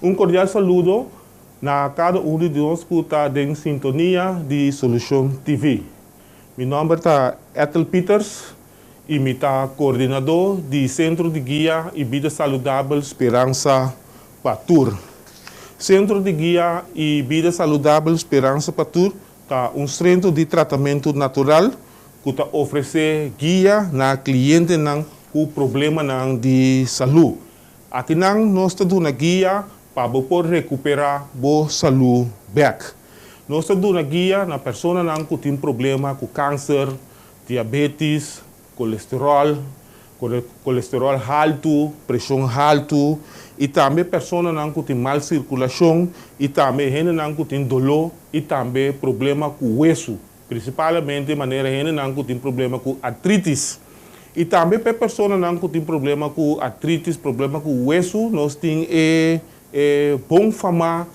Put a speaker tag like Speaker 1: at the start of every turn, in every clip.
Speaker 1: Um cordial saludo a cada um de nós que está em sintonia de Solution TV. Meu nome é Ethel Peters e eu sou coordenador do Centro de Guia e Vida Saudável Esperança Patur. Centro de Guia e Vida Saudável Esperança Patur é um centro de tratamento natural que oferece guia na cliente com problema de saúde. Aqui nós estamos dando guia para poder recuperar a saúde back. Nós estamos dando guia na pessoa que tem problema com câncer, diabetes, colesterol alto, pressão alta, e também pessoas que têm mal circulação, e também gente que tem dor, e também problema com o osso, principalmente de maneira gente que tem problema com artrites. E também para pessoas que têm problema com artrites, problema com o osso, nós temos bom fama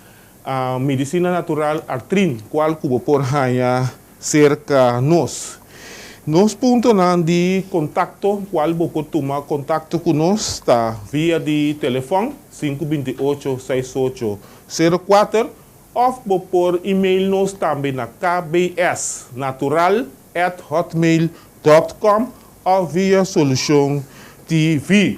Speaker 1: a medicina natural Artrin, qual que pode ganhar cerca nós. Nos pontos de contato, qual pode tomar contato com nós, está via de telefone 528-6804 ou por e-mail nós também na kbsnatural@hotmail.com ou via Solution TV.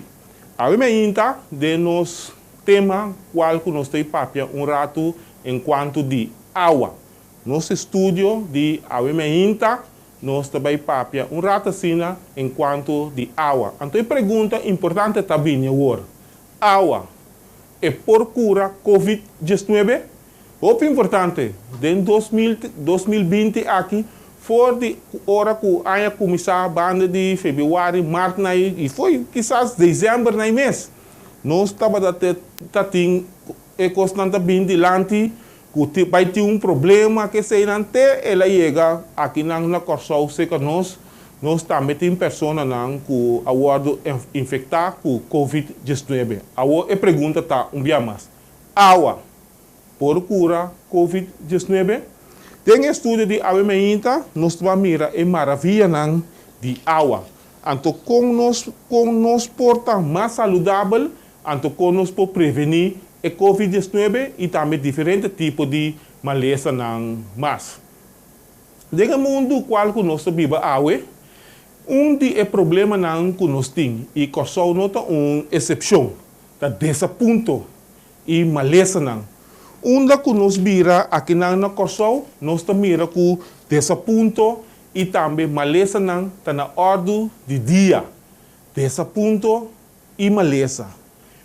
Speaker 1: A ainda de nos tema qual que nós temos papia rato enquanto de água. Nosso estúdio de ainda nós também papia rato assim enquanto de água. Então a pergunta importante também agora. Água é por cura COVID-19? Muito importante. Em 2020 aqui for de hora que a começar a banda de fevereiro, março, e foi quizás dezembro no mês. Nós estamos tendo constantemente dilante que vai ter problema que se até ela chega aqui na Corsol, que nós também temos pessoas que agora infectadas com COVID-19. Agora a pergunta está mais. Água por cura COVID-19? Tem estudo de AWMINTA, nós vamos mirar a maravilha de água. Então, como nós porta mais saudável, então, como nós podemos prevenir a COVID-19 e também diferentes tipos de maleza mais. No mundo qual que nós vivemos água, dos problemas que nós temos, e que só nota uma exceção, desse ponto e maleza que nós mira aqui na Corsol, nós mira com desse ponto e também maleza está na ordem de dia. Desse ponto e maleza.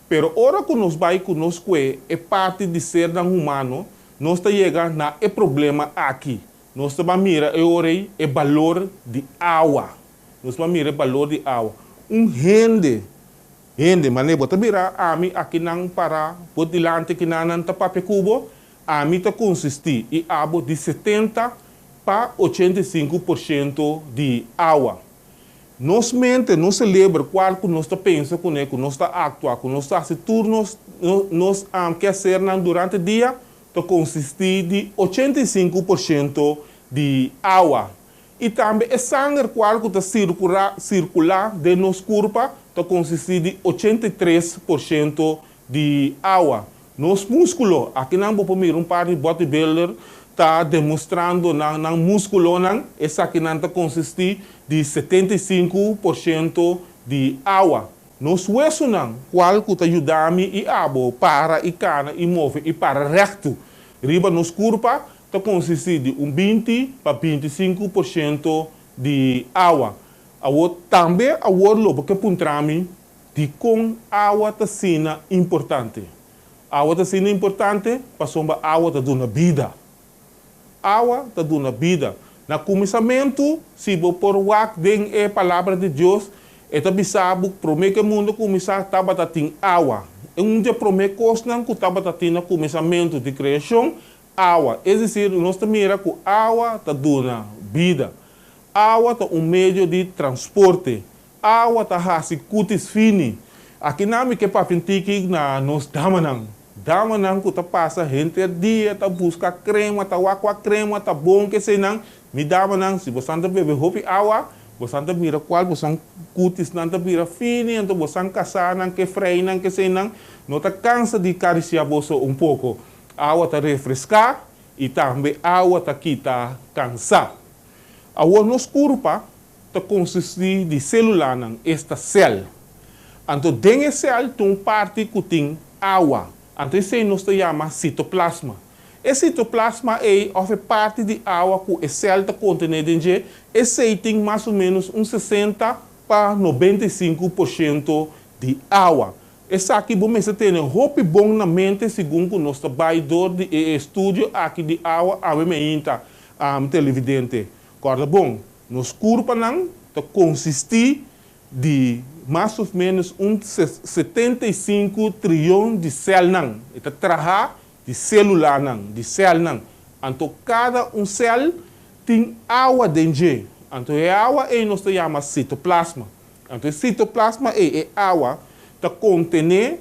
Speaker 1: Pero ora que nós vai conosco é parte de ser humano, nós chegamos na problema aqui. Nós vamos mirar o valor de água. Nós vamos mirar o valor de água. Gente, mas bota mirar a mim aqui não para por dilante que não tá papel cubo, a mim tá consistir e água de 70 para 85% de água. Nós mente, nós celebra qual que nós pensa com ele, que nós atua, que nós se turnos, nós quer ser durante o dia, tá consistir de 85% de água. E também o sangue qual que circular de nosso corpo, está consistir de 83% de água. Nos músculos, aqui não vou mirar par de bodybuilder, está demonstrando no músculo, essa aqui não está consistir de 75% de água. Nos huesos, qual que ajuda a mim e abo para e cana e move e para reto. Riba nos corpo, está consistir de 20 para 25% de água. Também a lobo que apontrami de com água está sendo importante. Água está sendo importante para sombra água está dando vida. Água está dando vida. No começamento, se você por den a palavra de Deus, é também sabe que o mundo começar a ter água. É dia promete coisa que estava tendo no começamento de criação, água. É dizer, nós mira que água está dando vida. Água é meio de transporte. Água está fazendo cutis fini. Aqui não é que para pintar nos damanang. Damanang que passa gente dia, tá busca crema, tá aqua crema, tá bom que se não. Me damanang se você anda beber hopi água, você anda mira qual você cutis não anda mira fini, então você casar não que freio não que se não. não está cansa de acariciar você pouco. A água está refrescar e também a água está aqui está cansar. A água nos corpo está consiste de célula esta célula. Então, dentro da célula tem uma parte que tem água. Então, isso nos chama citoplasma. Esse citoplasma é parte de água que a célula contém dentro. Esse tem mais ou menos 60 para 95% de água. Esse aqui você tem roupa bom na mente, segundo nós trabalhador de estúdio aqui de água, a menina televidente. Corda bom, nos corpo não consiste de mais ou menos 75 trilhões de células. Isso trabalha de célula Então, cada célula tem água dentro. Então, a água nós chamamos citoplasma. Então, citoplasma é água que contém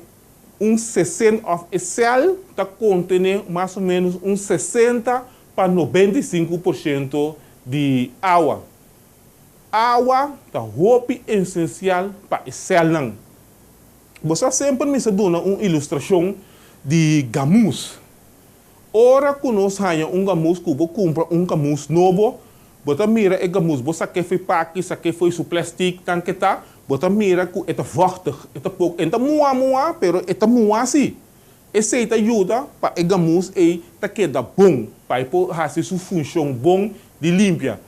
Speaker 1: 60 of célula que contém mais ou menos 60 para 95% de água. Água é roupa essencial para a célula. Você sempre me dá uma ilustração de gamus. Ora que nós temos gamus, que você compra gamus novo, você mira o gamus, você quer foi paque, você quer foi plástico, tanque tá, você mira que é forte, é pouco, é moa, pero é moa assim. Esse ajuda para o gamus tá queda bom, para fazer sua função bom de limpar.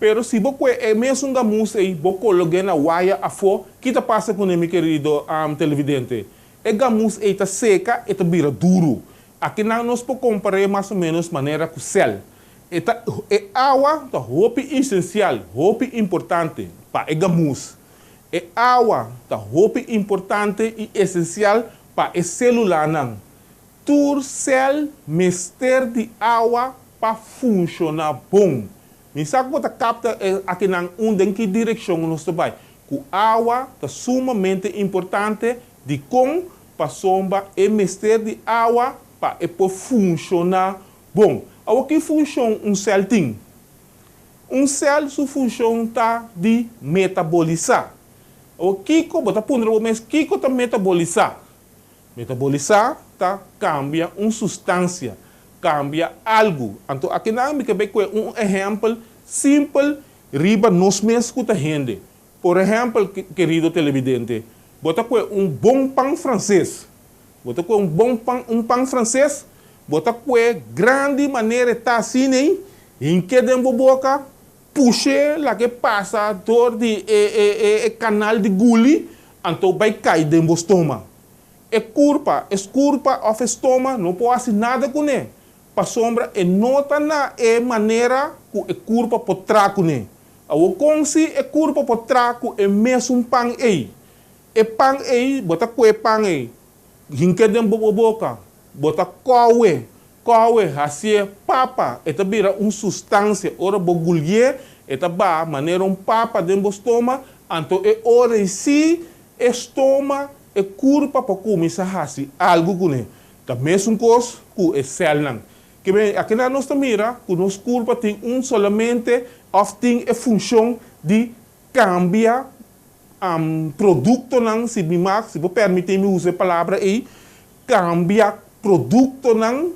Speaker 1: Pero se você é mesmo gamus você coloca na waia a fora, que tá passa com meu querido televidente? O gamus está seca, está vira duro. Aqui nós podemos comparar mais ou menos maneira com céu. É água, é roupa essencial, roupa importante para o gamus. É água, é roupa importante e essencial para a célula. Tur céu mister de água para funcionar bom. Me sabe que você capta aqui em que direção nós vai. Que a água é sumamente importante de como para sombra e mister de água para funcionar bom. O que funciona céu tem? Céu sua função está de metabolizar. O que você pode que está metabolizar? Metabolizar tá cambia uma substância, cambia algo. Então aqui na me quer exemplo simples riba nos mesmos que rende. Por exemplo, querido televidente, bota com bom pão francês. Bota com um pão francês, bota com grande maneira tá assim, em que dentro da boca, puxe lá que passa dor de canal de guli, então vai cair dentro do estômago. É culpa of estômago, não pode fazer nada com ele. Para sombra, nota na maneira que é culpa por traco ne. O consi é culpa por traco é mesmo pão aí. É pão aí, bota com pão aí. Hinke dentro da boca, bota cowe, assim papa, é também uma substância, ora bogulhe, é também maneira papa dentro do estômago, então é ora se estômago é culpa para começar a fazer algo com ele. Da mesma coisa que é célula. Que bem, aqui na nossa mira, que nossa culpa tem somente tem a função de cambiar produto não, se me permite me usar a palavra aí, cambia produto não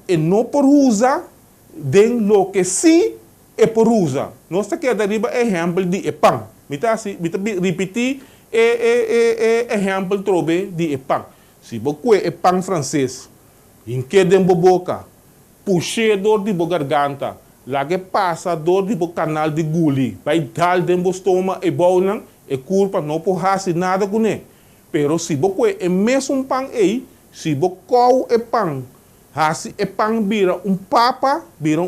Speaker 1: que não por usar den lo que sim é por usar. Nós aqui deriva exemplo de pão. Me repetir exemplo trobe de pão. Se você é pão francês, em que dentro da boca, puxe dor de garganta, lá que passa dor de canal de guli, vai dar dentro do estômago e bom não, é culpa, não pode fazer nada com ele. Pero se você é mesmo pão aí, se você coa pão, assim é pão vira papa, vira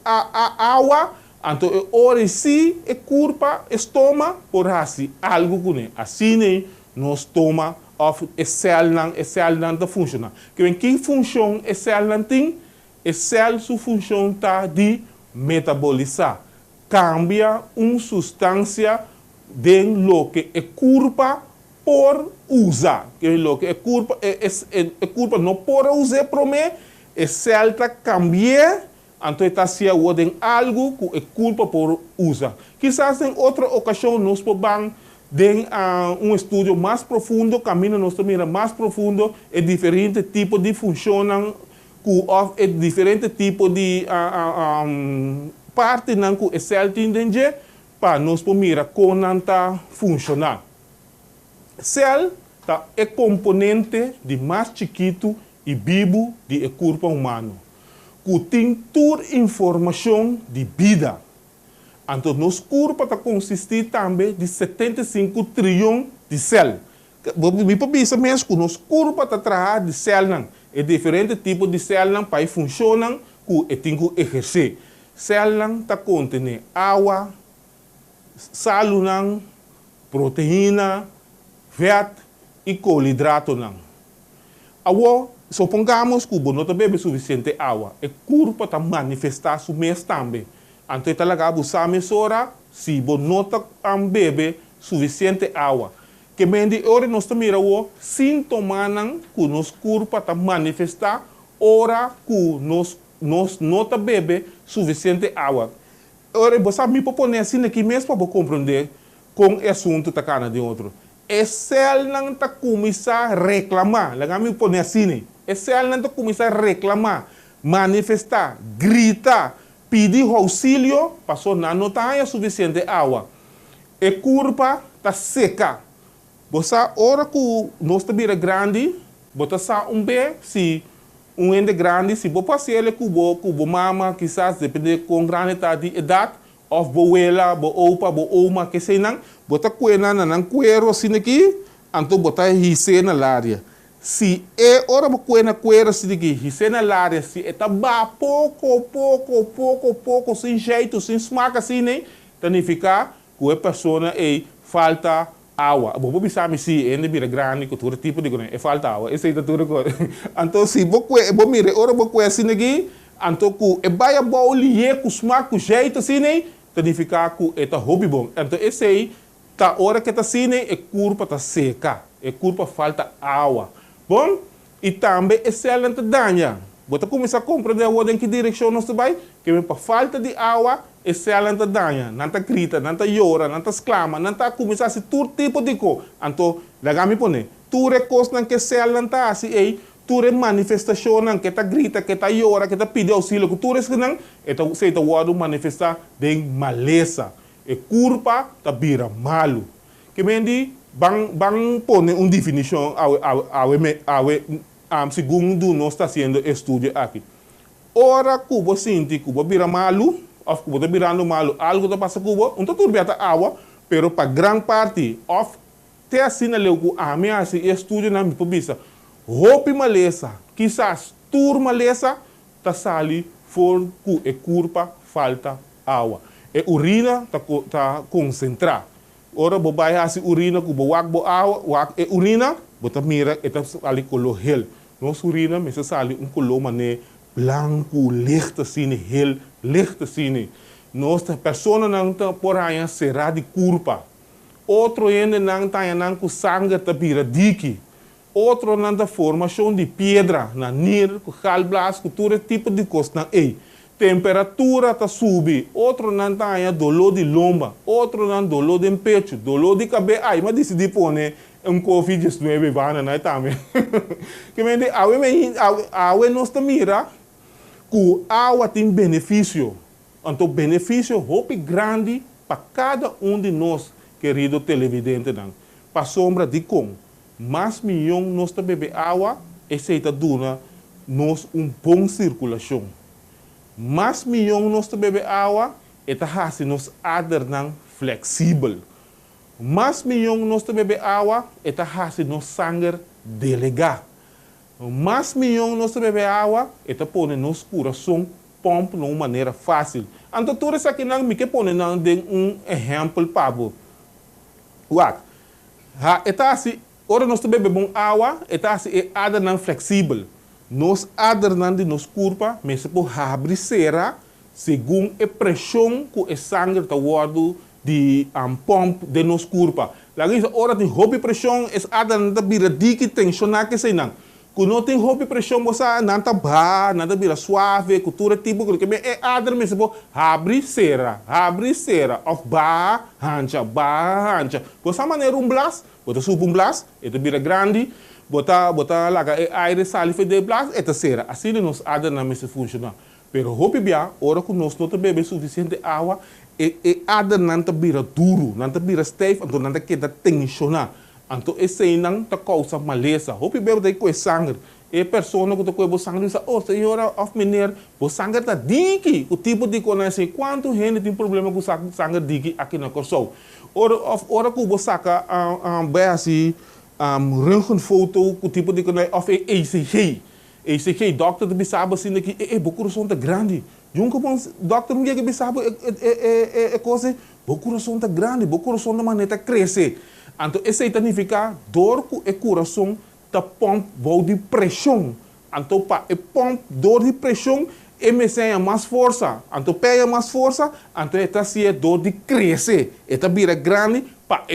Speaker 1: água, então é hora se é culpa, estômago, por fazer algo com ele. Assim nós toma of a célula não funciona. Que função a célula tem? A célula sua função está de metabolizar. Cambia uma substância de lo que é culpa por usar. Que lo que é culpa não por usar para mim, a célula cambia, então está se algo que é culpa por usar. Quizás em outra ocasião nós podemos Den estudo mais profundo, caminho nós mira mais profundo, é diferente tipo de funcionam, é diferente tipo de parte não que é célula entender para nós mira como está funcionar. Célula é componente de mais chiquito e vivo do corpo humano, que tem toda informação de vida. Então, nosso corpo consiste também de 75 trilhões de células. Me pensa mesmo que nosso corpo trabalha de células. É diferente tipo de células para funcionar que tem que exercer. Células contém água, sal, proteína, fat e carboidrato. Agora, supongamos que você não bebe suficiente água. O corpo está manifestando isso mesmo também. Então, você mesura se você não bebe suficiente água. Que mendi ora nós miramos sintomas que nosso corpo está manifestando ora que nós não bebe suficiente água. Ora, você me propõe assim aqui mesmo para compreender com o assunto está cara de outro. É célula não está começar a reclamar. Lá me põe assim. É célula não está começar a reclamar, manifestar, gritar, pedir auxílio, passou não tem suficiente água. A curva está seca. Você, hora que nós estamos grande, você sabe se ende grande, se você passa ele com o mama, quizás, depende com grande de idade, ou boela, opa, oma, que sei não, você cuena na cuero assim aqui, então você hisse na área. Se é hora de cuena cuero assim aqui, hisse na área, se é pouco, sem jeito, sem smaca assim, né? Significa que a pessoa é falta água. Você sabe se é grande, que todo tipo de coisa, é falta água. Essa é tudo coisa. Então, se você mira, hora de cuena assim aqui, então que é baia bolia, com smaca, jeito assim, né? Significa que é hobby bom. Então, esse aí, tá hora que está assim, né? A curva está seca. A curva falta água. Bom, e também é excelente danha. Você começa a compreender em que direção nós vai, que por falta de água, é excelente danha. Não está grita, não está llora, não está exclama, não está começar a ser todo tipo de coisa. Então, lá me põe, tudo é coisa que é excelente assim, tudo é manifestação que está grita, que está llora, que está pedindo auxílio, que tudo é que não, então você está manifestar de maleza. E curva está vira malo. Que me diz, bang pone uma definição segundo nós está fazendo estudo aqui. Ora que você sente que você vira malo, ou que você está virando malo, algo está passando com você, não tudo bem água, mas para grande parte, of te assina leu que a minha estudo na minha publica, roupa maleza, quizás tur maleza, está sali for que é curva falta água. E urina está concentrada. Ora, você vai fazer urina, que você vai água, e urina, você mira, está ali color hel. Nossa urina, mas sali color mané branco, licht assim, hel, licht assim. Nossa pessoa não está por aí será de curva. Outro ainda não está com sangue está vira dique. Outro não está formação de pedra, na nir, com galblas, com todo tipo de coisa. Temperatura está subir, outro não tem dolor de lomba, outro não dolor de pecho, dolor de cabeça. Ai, mas decidi pôr Covid-19 vai na também. Que me diz, a nós mira que a água tem benefício. Então, benefício roupa grande para cada de nós, querido televidente. Para sombra de como, mais milhão nós beber água, essa está dando nós bom circulação. Mais milhão nós beber água, eta hasi nos adder não flexível. Mais milhão nós beber água, eta hasi nos sangue delegar. Mais milhão nós beber água, eta põe nos coração pompa de uma maneira fácil. Então tudo isso aqui não me que põe não de exemplo para você. Eta hasi, ora nós beber bom água, eta hasi adder não flexível. Nós adernando nos curva, mas por abrir será segundo a pressão que o sangue está guardando de pompa de nos curva. Lá isso hora de hobby pressão é adernando vira dique tensionar que sei não. que não tem roupa pressão, você não está bá, não está suave, cultura tipo, que é adra mesmo, abre cera, of bá, hancha, Você maneira blas, você sube blas, ele vira grande, bota laga aire saliva de blas, eta cera. Assim nós adra na mesa funciona. Pero roupa bia, ora que nós não bebe suficiente água, adra não está vira duro, não está vira stijf, então não está queda tensionar. Então, esse aí não está causa maleza. Hope bebe daí com sangue. E pessoa que está com sangue diz, oh, senhora, of meneer, o sangue está diki. O tipo de conhece quanto gente tem problema com sangue diki aqui na Corsol. Ora que o saca assim, röntgenfoto, o tipo de conhece, of ECG. ECG, doctor de sabe assim que o coração está grande. Junto com o doctor não que sabe coisa, o coração está grande, o coração da maneira cresce. Então, isso significa dor que o coração está pondo de pressão. Então, para pompa dor de pressão, ele tem mais força. Então, pega mais força, então, está se dor de crescer. Está vira grande, para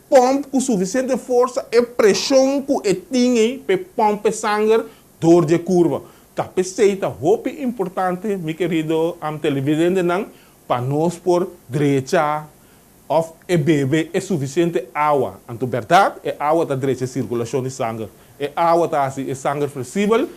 Speaker 1: pompa com suficiente força e pressão que ele tem para pompa sangue, dor de curva. Tá perceita, roupa importante, meu querido televidente, para nós por direita, of bebe é suficiente água. Então, verdade, é água da direita circulação de sangue. É água da assim, é sangue flexível,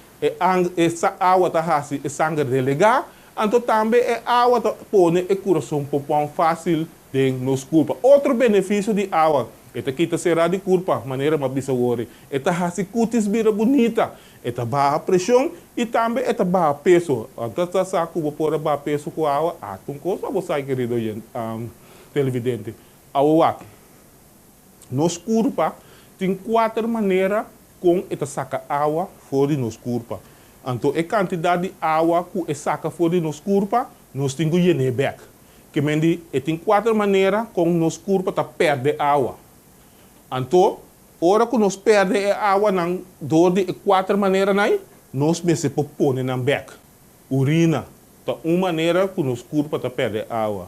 Speaker 1: essa água da assim, é sangue delegado. Então, também é água da põe o coração popão fácil de nos culpa. Outro benefício de água, é que quita será de culpa, maneira mais bisagore. É que assim, cutis vira bonita. É que baixa pressão e também é que baixa peso. Então, se você pôr baixa peso com água, então, coisa você querido, televidente. Awak. Nos curpa tem 4 maneiras com esta saca água fora de nos curpa. Então, a quantidade de água que saca fora de nos curpa, nós temos que ir back. Que mendi, tem 4 maneiras com nos curpa tá perde água. Então, hora que nós perde a água não dor de 4 maneiras nós me pôr na back. Urina, tá uma maneira que nos curpa tá perde água.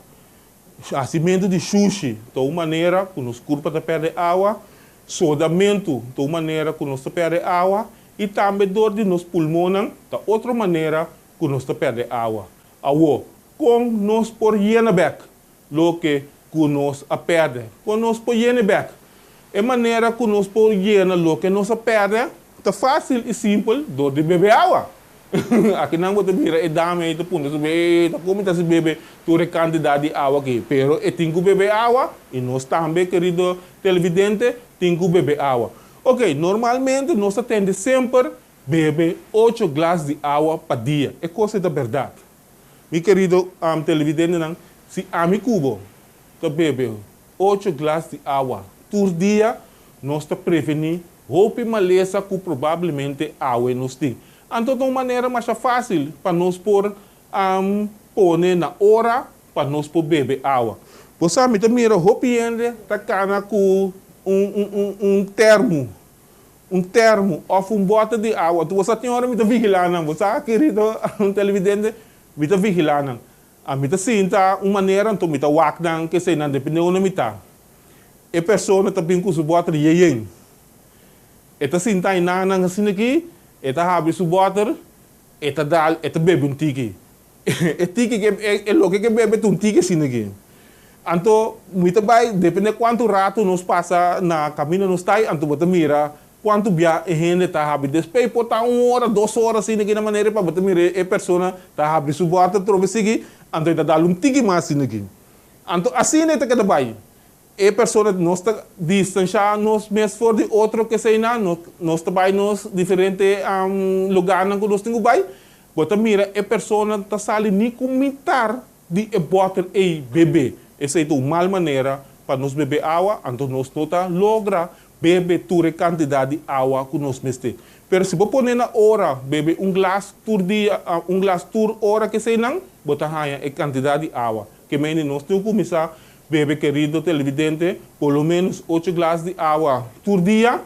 Speaker 1: Acimento de sushi, de uma maneira que nos curpa de perder água, sodamento, de uma maneira que nos perde água, e também dor de nos pulmões, de outra maneira que nos perde água. Com nos por back, lo que nos perde, com nos por back, é maneira que nos por lo que nos perde, é fácil e simples, dor de beber água. Aqui não vou te virar e dame e te punta subir, como tá se bebe toda quantidade de água aqui. Pero tem que beber água e nós também, querido televidente, tem que beber água. Ok, normalmente nós tende sempre beber 8 glasses de água por dia. É coisa da verdade. Meu querido televidente, se a mi cubo te bebe 8 glasses de água por dia, nós te prevenir roupa maleza que provavelmente água nos tem. Então, de uma maneira mais fácil para nós pôr na hora para nós pôr beber água. Você sabe, também a roupa está cana com um termo, ou um bote de água. Você tem hora de vigilar, você, querido televidente, me está vigilando. A mim está sinta uma maneira, então me está wakdan, que sei não depende onde me está. E a pessoa está bem com o bote de yeyen. Está sinta aí assim aqui. Eta abre su water, eta bebe um tiki. E tiki é lo que bebe um tiki assim aqui. Então, muito bem, depende de quanto rato nos passa na caminho nos tai, então você mira quanto bia e gente tá abre. Depois pode estar 1 hora, 2 horas assim aqui na maneira para você mira e pessoa tá abre su water, trove seguir, então eta dá um tiki mais assim aqui. Então, assim é que bem. E pessoa nós está distanciar nos mesmos for de outro que sei não nós trabalha nos diferentes lugares que nós temos vai bota mira e pessoa está sali nem comentar de botar e beber essa é uma mal maneira para nós beber água então nós não tá logra beber toda a quantidade de água que nós mestre. Pero se você pôr na hora beber glass por dia glass por hora que sei não bota ganha a quantidade de água que menos nós temos que começar bebe, querido televidente, pelo menos 8 glasses de água por dia.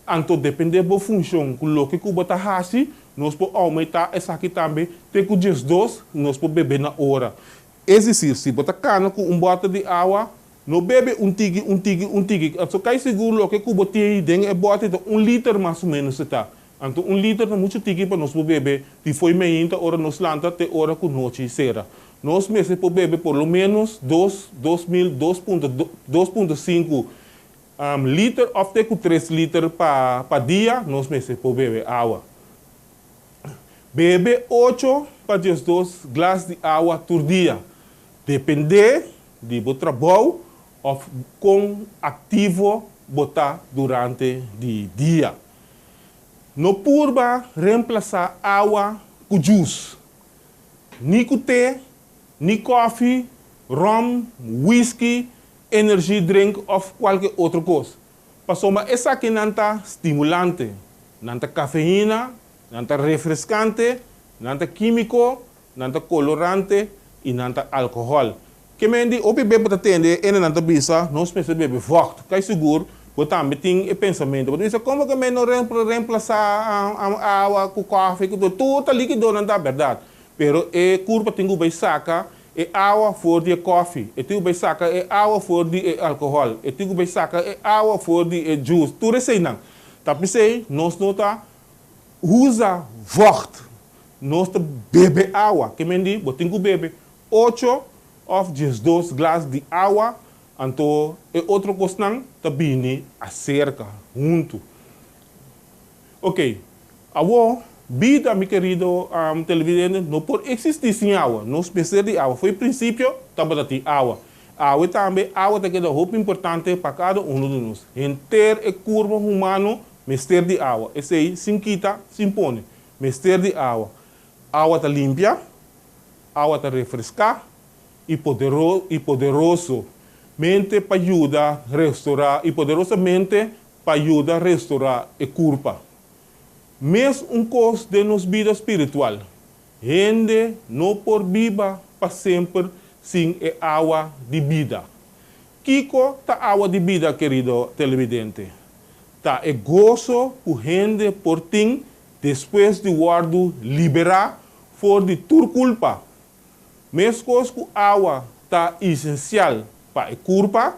Speaker 1: Então, depende da função que o que você faz, nós podemos aumentar essa aqui também. Tem que dias 2, nós podemos beber na hora. Exercício, se você cana com bote de água, não bebe um tigre. Então, cai seguro que você tem dentro é bote de 1 litro mais ou menos. Tá? Então, 1 litro é muito tiki para nós beber. E foi meia hora nos lanta até hora com noite será. Nós meses por beber por lo menos 2,5 litros até com 3 litros para dia. Nós meses por beber água. Bebe 8 para 12 glas de água por dia. Depende do trabalho ou com ativo botar durante o dia. Não purba reemplaçar água com juice. Nem com té, nem coffee, rum, whisky, energy drink ou qualquer outra coisa. Passou, mas essa aqui não está estimulante, não está cafeína, não está refrescante, não está químico, não está colorante e não está álcool. Que me diz, o bebê para atender, ele não está bisa, nós pensamos bebê forte, que é seguro, botar meting e pensamento. Mas diz, como que me não reemplaçar a água com café, com tudo está líquido, não está verdade. Pero é curva tem que sacar é água for de coffee, é tem que sacar é água for de álcool, é tem que sacar é água for de juice. Tudo isso não. Tá pensei, nós não tá usa forte, nós tá bebe água. Que me diz, tem que beber 8 ou 12 glas de água. Então, é outra coisa não tá bem acerca junto. Ok, agora vida, meu querido televidente, não pode existir sem água. Nós precisamos de água. Foi o princípio, estava de água. Água também, água tem que dar muito importante para cada um de nós. Ter a curva humana, mister de água. Esse aí, sem quita, sem põe. Mister de água. Água está limpa, água está refresca e poderoso. Mente para ajudar a restaurar e poderosamente para ajudar a restaurar a curva. Mesmo coisa de nossa vida espiritual. Gente não por viva para sempre sem a água de vida. Kiko tá água de vida, querido televidente. Tá é gozo por gente por ti depois de guardo liberar for de tua culpa. Mesmo coisa com água tá essencial para a culpa,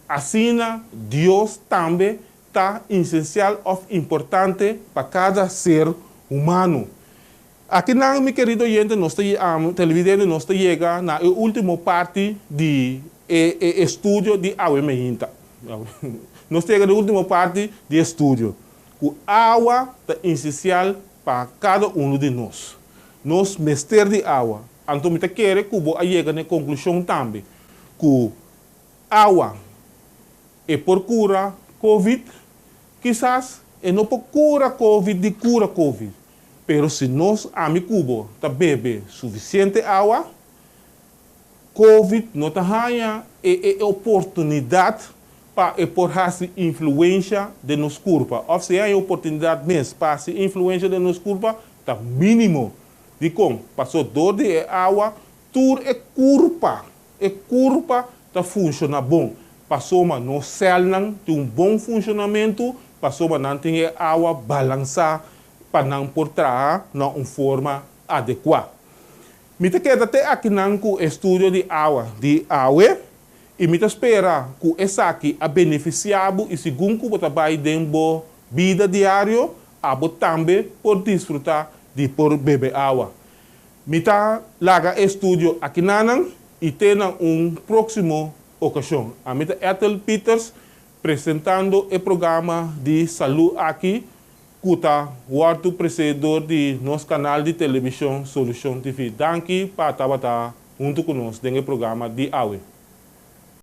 Speaker 1: assim Deus também está essencial ou importante para cada ser humano. Aqui, meu querido oyente, nós televidente, nós chega na última parte do estudo de água meinta. Nós chega na última parte do estudo. A água é essencial para cada um de nós. Nós mestre de água. Então, me quer que eu chegue na conclusão também. Que água é por cura COVID. Quizás não por cura COVID de cura COVID. Pero se nós, amigo, tá bebe suficiente água, COVID não tá ganha oportunidade para por fazer influência de nos curva. Ou seja, a oportunidade mesmo para fazer influência de nos curva tá mínimo. De como passou dor de água, tudo é curva. É curva tá funciona bom. Passou mas no céu não tem bom funcionamento, passou mas não tem água balançar para não portar na uma forma adequada. Me queda até aqui no estudo de água e me espera que essa aqui é beneficiável e segundo que você vai dentro vida diária, também por desfrutar de por beber água. Me laga estudo aqui e tem próximo ocasião. A mim Ethel Peters apresentando o programa de saúde aqui, que está o precedor de nosso canal de televisão Solution TV. Danke para estar junto conosco no programa de AUE.